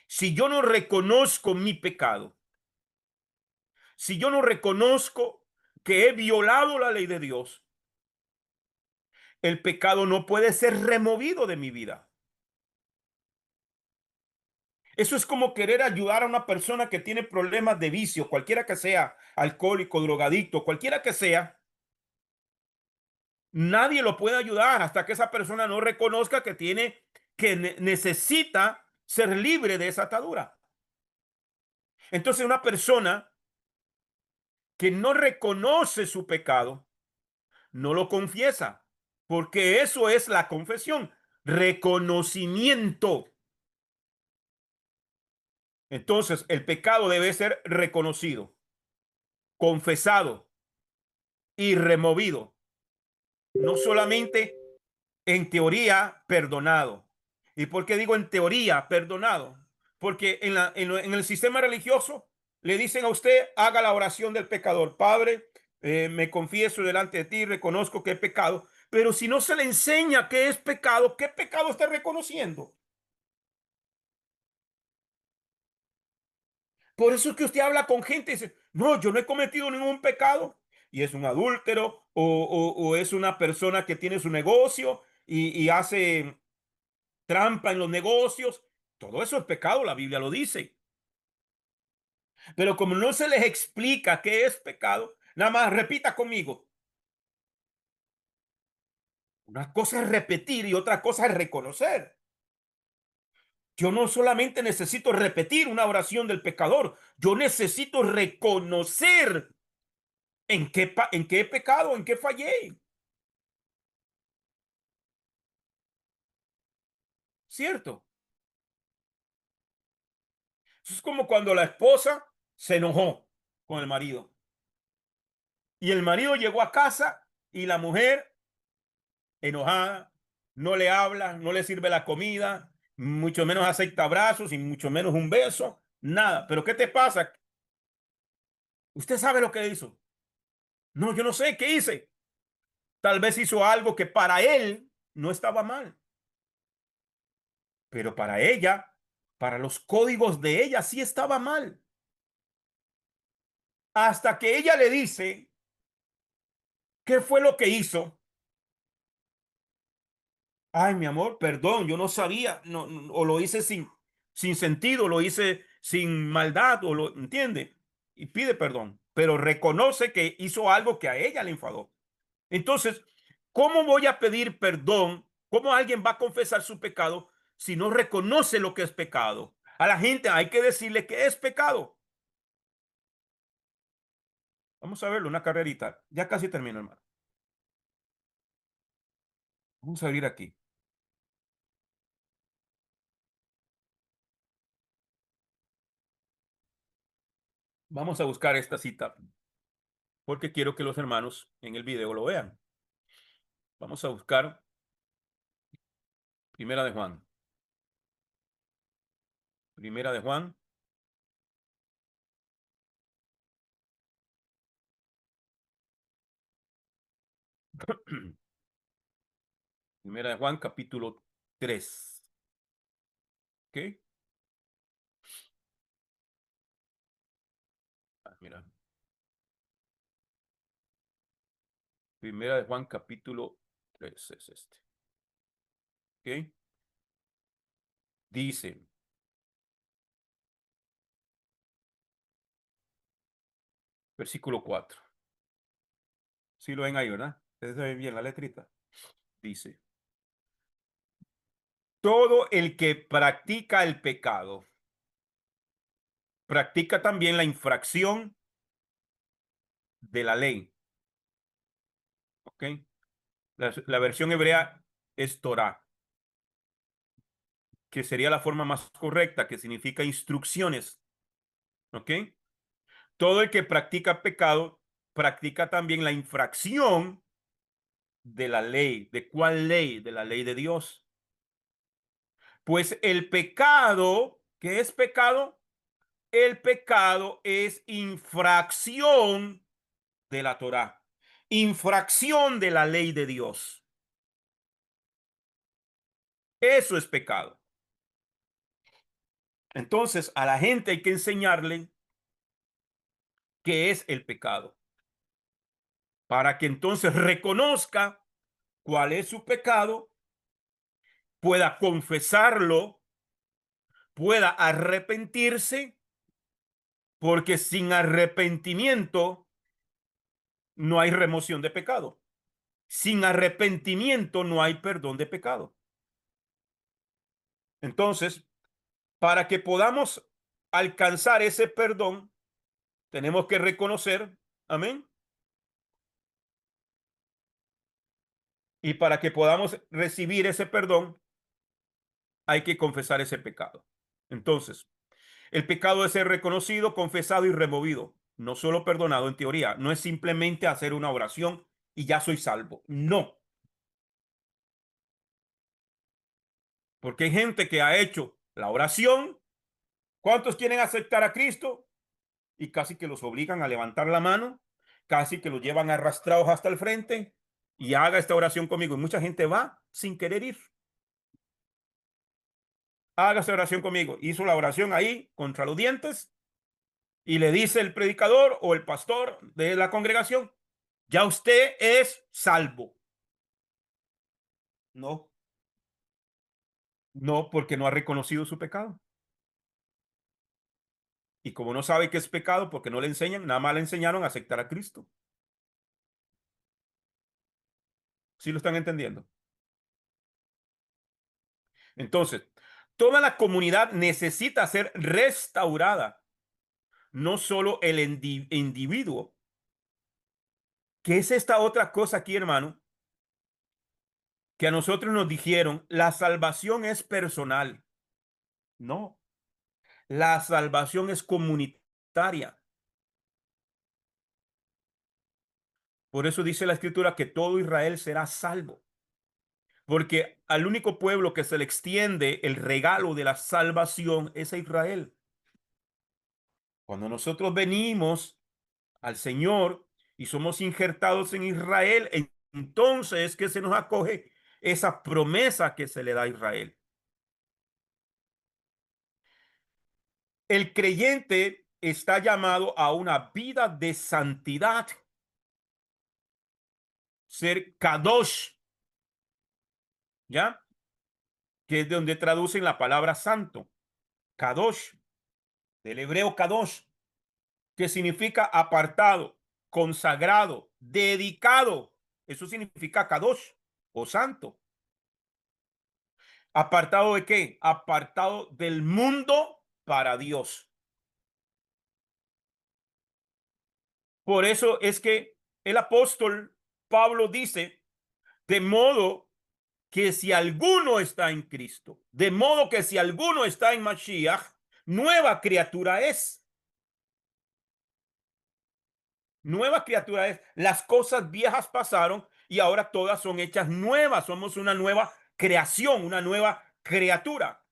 Si yo no reconozco mi pecado, si yo no reconozco que he violado la ley de Dios, el pecado no puede ser removido de mi vida. Eso es como querer ayudar a una persona que tiene problemas de vicio, cualquiera que sea, alcohólico, drogadicto, cualquiera que sea. Nadie lo puede ayudar hasta que esa persona no reconozca que necesita ser libre de esa atadura. Entonces, una persona que no reconoce su pecado, no lo confiesa, porque eso es la confesión, reconocimiento. Entonces, el pecado debe ser reconocido, confesado y removido. No solamente en teoría perdonado. ¿Y por qué digo en teoría perdonado? Porque en el sistema religioso le dicen a usted, haga la oración del pecador. Padre, me confieso delante de ti, reconozco que he pecado. Pero si no se le enseña qué es pecado, ¿qué pecado está reconociendo? Por eso es que usted habla con gente y dice, no, yo no he cometido ningún pecado. Y es un adúltero o es una persona que tiene su negocio y hace trampa en los negocios. Todo eso es pecado, la Biblia lo dice. Pero como no se les explica qué es pecado, nada más repita conmigo. Una cosa es repetir y otra cosa es reconocer. Yo no solamente necesito repetir una oración del pecador, yo necesito reconocer en qué he pecado, en qué fallé. ¿Cierto? Eso es como cuando la esposa se enojó con el marido y el marido llegó a casa y la mujer enojada, no le habla, no le sirve la comida, mucho menos acepta abrazos y mucho menos un beso, nada. Pero ¿qué te pasa? Usted sabe lo que hizo. No, yo no sé qué hice. Tal vez hizo algo que para él no estaba mal, pero para ella, para los códigos de ella sí estaba mal. Hasta que ella le dice qué fue lo que hizo. Ay, mi amor, perdón, yo no sabía, o lo hice sin sentido, lo hice sin maldad, o lo entiende, y pide perdón, pero reconoce que hizo algo que a ella le enfadó. Entonces, ¿cómo voy a pedir perdón? ¿Cómo alguien va a confesar su pecado si no reconoce lo que es pecado? A la gente hay que decirle que es pecado. Vamos a verlo, una carrerita. Ya casi termino, hermano. Vamos a abrir aquí. Vamos a buscar esta cita porque quiero que los hermanos en el video lo vean. Vamos a buscar Primera de Juan. Primera de Juan. Primera de Juan, capítulo 3. ¿Ok? Primera de Juan, capítulo 3 es este. ¿Ok? Dice, versículo 4. Sí lo ven ahí, ¿verdad? Ustedes ven bien la letrita. Dice, todo el que practica el pecado, practica también la infracción de la ley. ¿Ok? La versión hebrea es Torah, que sería la forma más correcta, que significa instrucciones. ¿Ok? Todo el que practica pecado, practica también la infracción de la ley. ¿De cuál ley? De la ley de Dios. Pues el pecado, ¿qué es pecado? El pecado es infracción de la Torá, infracción de la ley de Dios. Eso es pecado. Entonces, a la gente hay que enseñarle qué es el pecado, para que entonces reconozca cuál es su pecado, pueda confesarlo, pueda arrepentirse, porque sin arrepentimiento no hay remoción de pecado. Sin arrepentimiento no hay perdón de pecado. Entonces, para que podamos alcanzar ese perdón, tenemos que reconocer, amén, y para que podamos recibir ese perdón, hay que confesar ese pecado. Entonces, el pecado es ser reconocido, confesado y removido, no solo perdonado en teoría. No es simplemente hacer una oración y ya soy salvo. No, porque hay gente que ha hecho la oración. ¿Cuántos quieren aceptar a Cristo? Y casi que los obligan a levantar la mano, casi que los llevan arrastrados hasta el frente y haga esta oración conmigo. Y mucha gente va sin querer ir. Haga esta oración conmigo. Hizo la oración ahí contra los dientes y le dice el predicador o el pastor de la congregación, ya usted es salvo. No, no, porque no ha reconocido su pecado. Y como no sabe que es pecado, porque no le enseñan, nada más le enseñaron a aceptar a Cristo. ¿Sí lo están entendiendo? Entonces, toda la comunidad necesita ser restaurada, no solo el individuo. ¿Qué es esta otra cosa aquí, hermano? Que a nosotros nos dijeron, la salvación es personal. No, la salvación es comunitaria. Por eso dice la escritura que todo Israel será salvo. Porque al único pueblo que se le extiende el regalo de la salvación es a Israel. Cuando nosotros venimos al Señor y somos injertados en Israel, entonces es que se nos acoge esa promesa que se le da a Israel. El creyente está llamado a una vida de santidad, ser kadosh, ¿ya? Que es de donde traducen la palabra santo, kadosh, del hebreo kadosh, que significa apartado, consagrado, dedicado. Eso significa kadosh o santo. ¿Apartado de qué? Apartado del mundo para Dios. Por eso es que el apóstol Pablo dice, de modo que si alguno está en Cristo, de modo que si alguno está en Mashiach, nueva criatura es. Nueva criatura es. Las cosas viejas pasaron y ahora todas son hechas nuevas. Somos una nueva creación, una nueva criatura,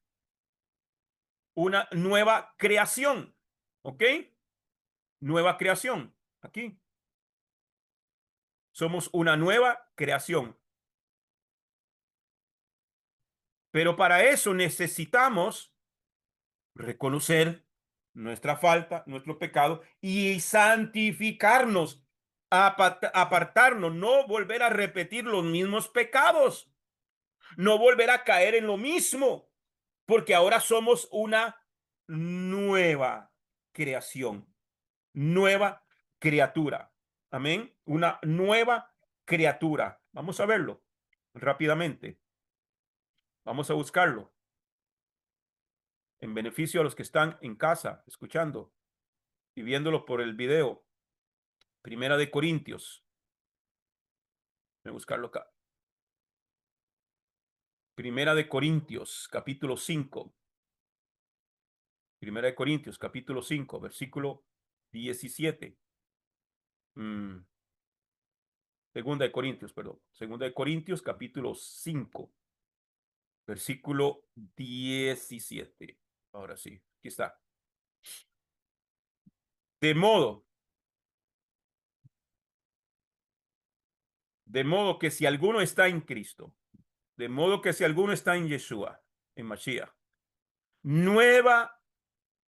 una nueva creación. ¿Ok? Nueva creación. Aquí. Somos una nueva creación. Pero para eso necesitamos reconocer nuestra falta, nuestro pecado y santificarnos. apartarnos, no volver a repetir los mismos pecados, no volver a caer en lo mismo, porque ahora somos una nueva creación, nueva criatura. Amén. Una nueva criatura. Vamos a verlo rápidamente. Vamos a buscarlo en beneficio a los que están en casa escuchando y viéndolo por el video. Primera de Corintios. Voy a buscarlo acá. Primera de Corintios, capítulo 5. Primera de Corintios, capítulo 5, versículo 17. Mm, Segunda de Corintios, perdón. Segunda de Corintios, capítulo 5, versículo 17. Ahora sí, aquí está. De modo, de modo que si alguno está en Cristo, de modo que si alguno está en Yeshua, en Mashiach, nueva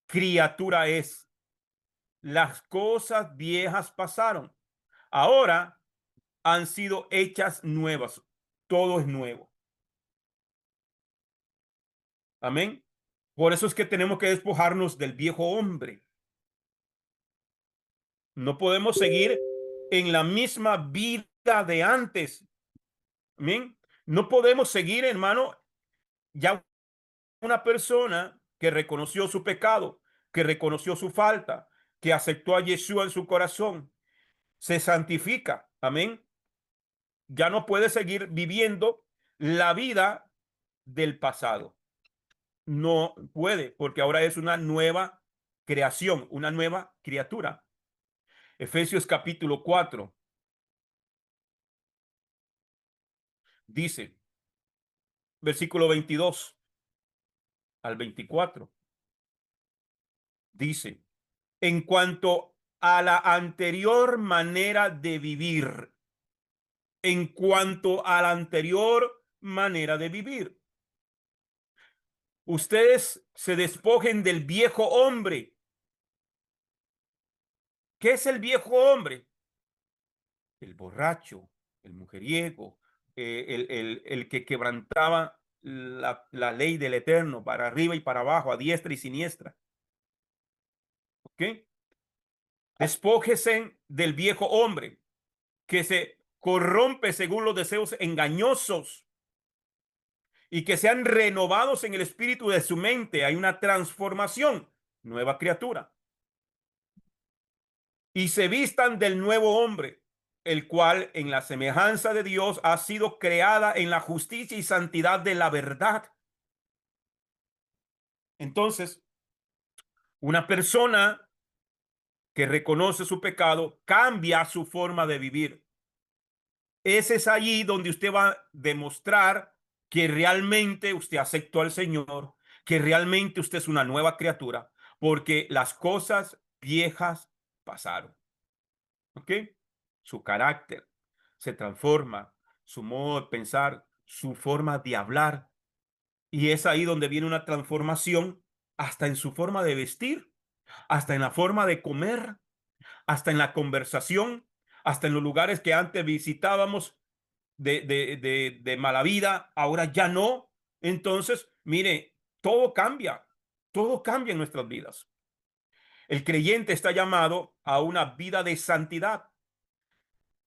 criatura es. Las cosas viejas pasaron. Ahora han sido hechas nuevas. Todo es nuevo. Amén. Por eso es que tenemos que despojarnos del viejo hombre. No podemos seguir en la misma vida de antes. Amén. No podemos seguir, hermano, ya una persona que reconoció su pecado, que reconoció su falta, que aceptó a Yeshua en su corazón, se santifica. Amén. Ya no puede seguir viviendo la vida del pasado. No puede, porque ahora es una nueva creación, una nueva criatura. Efesios capítulo 4 dice, versículo 22 al 24, dice, en cuanto a la anterior manera de vivir, en cuanto a la anterior manera de vivir, ustedes se despojen del viejo hombre. ¿Qué es el viejo hombre? El borracho, el mujeriego, el que quebrantaba la ley del Eterno para arriba y para abajo, a diestra y siniestra. ¿Ok? Despójese del viejo hombre que se corrompe según los deseos engañosos y que sean renovados en el espíritu de su mente. Hay una transformación, nueva criatura. Y se vistan del nuevo hombre, el cual en la semejanza de Dios ha sido creada en la justicia y santidad de la verdad. Entonces, una persona que reconoce su pecado cambia su forma de vivir. Ese es allí donde usted va a demostrar que realmente usted aceptó al Señor, que realmente usted es una nueva criatura, porque las cosas viejas pasaron. ¿Ok? Su carácter se transforma, su modo de pensar, su forma de hablar. Y es ahí donde viene una transformación hasta en su forma de vestir, hasta en la forma de comer, hasta en la conversación, hasta en los lugares que antes visitábamos de mala vida, ahora ya no. Entonces, mire, todo cambia en nuestras vidas. El creyente está llamado a una vida de santidad,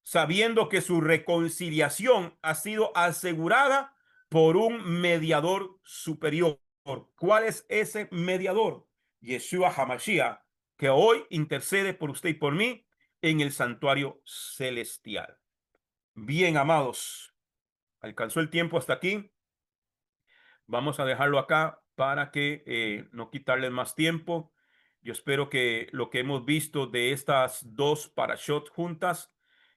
sabiendo que su reconciliación ha sido asegurada por un mediador superior. ¿Cuál es ese mediador? Yeshua HaMashiach, que hoy intercede por usted y por mí en el santuario celestial. Bien, amados, alcanzó el tiempo hasta aquí. Vamos a dejarlo acá para que no quitarles más tiempo. Yo espero que lo que hemos visto de estas dos parashot juntas,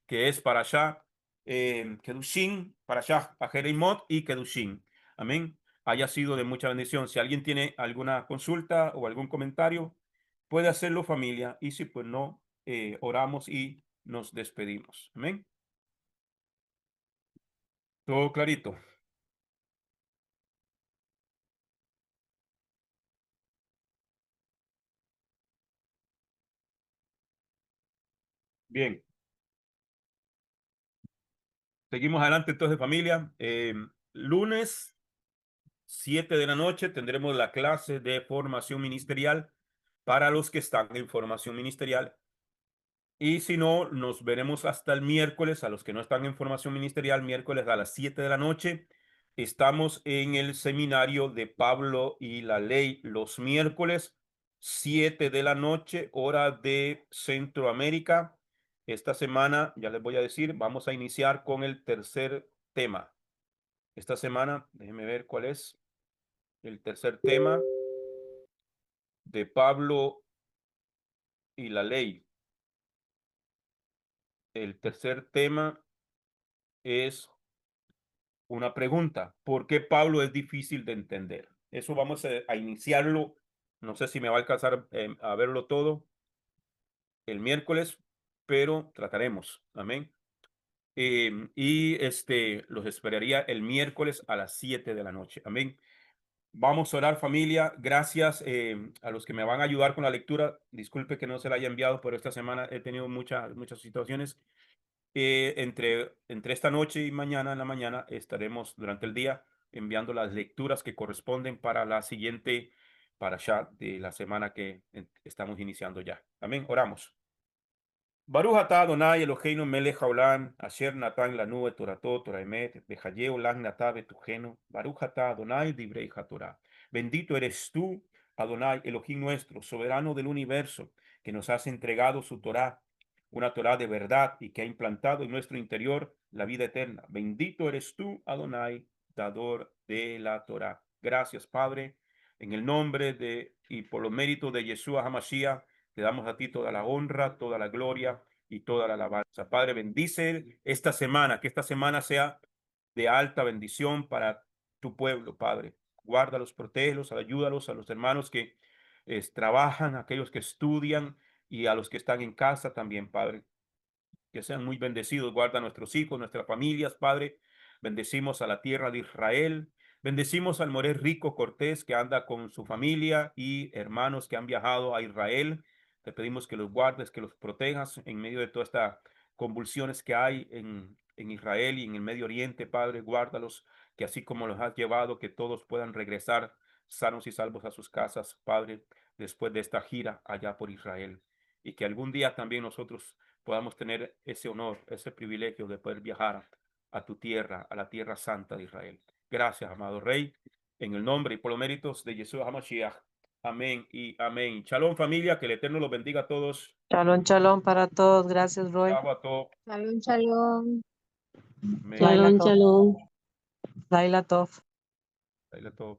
que es Parashá Kedushin, Parashá Ajeremot y Kedushin, amén, haya sido de mucha bendición. Si alguien tiene alguna consulta o algún comentario, puede hacerlo, familia, y si pues no, oramos y nos despedimos. Amén. Todo clarito. Bien. Seguimos adelante entonces, familia. Lunes, 7 de la noche, tendremos la clase de formación ministerial para los que están en formación ministerial. Y si no, nos veremos hasta el miércoles. A los que no están en formación ministerial, miércoles a las 7 de la noche. Estamos en el seminario de Pablo y la ley los miércoles, 7 de la noche, hora de Centroamérica. Esta semana, ya les voy a decir, vamos a iniciar con el tercer tema. Esta semana, déjenme ver cuál es el tercer tema de Pablo y la ley. El tercer tema es una pregunta. ¿Por qué Pablo es difícil de entender? Eso vamos a iniciarlo. No sé si me va a alcanzar a verlo todo el miércoles, pero trataremos. Amén. Los esperaría el miércoles a las 7 de la noche. Amén. Vamos a orar, familia. Gracias a los que me van a ayudar con la lectura. Disculpe que no se la haya enviado, pero esta semana he tenido muchas situaciones. Entre esta noche y mañana en la mañana estaremos durante el día enviando las lecturas que corresponden para la siguiente parashá de la semana que estamos iniciando ya. Amén. Oramos. Baruch atah Adonai Eloheinu melech haolam, asher natan lanu et torato, Torah emet, v'chayei olam nata betujenu. Baruch atah Adonai divrei haTorah. Bendito eres tú, Adonai, Elohim nuestro, soberano del universo, que nos has entregado su Torah, una Torah de verdad y que ha implantado en nuestro interior la vida eterna. Bendito eres tú, Adonai, dador de la Torah. Gracias, Padre, en el nombre de y por los méritos de Yeshua HaMashiach. Te damos a ti toda la honra, toda la gloria y toda la alabanza. Padre, bendice esta semana, que esta semana sea de alta bendición para tu pueblo, Padre. Guárdalos, protégelos, ayúdalos a los hermanos que trabajan, a aquellos que estudian y a los que están en casa también, Padre. Que sean muy bendecidos. Guarda a nuestros hijos, nuestras familias, Padre. Bendecimos a la tierra de Israel. Bendecimos al Moré Rico Cortés que anda con su familia y hermanos que han viajado a Israel. Te pedimos que los guardes, que los protejas en medio de todas estas convulsiones que hay en Israel y en el Medio Oriente, Padre. Guárdalos, que así como los has llevado, que todos puedan regresar sanos y salvos a sus casas, Padre, después de esta gira allá por Israel. Y que algún día también nosotros podamos tener ese honor, ese privilegio de poder viajar a tu tierra, a la tierra santa de Israel. Gracias, amado Rey, en el nombre y por los méritos de Yeshua HaMashiach. Amén y amén. Shalom, familia, que el Eterno los bendiga a todos. Shalom, shalom para todos. Gracias, Roy. Shabbat. Shalom, shalom. Amén. Laila Shalom, Tov. shalom. Laila Tov. Laila Tov.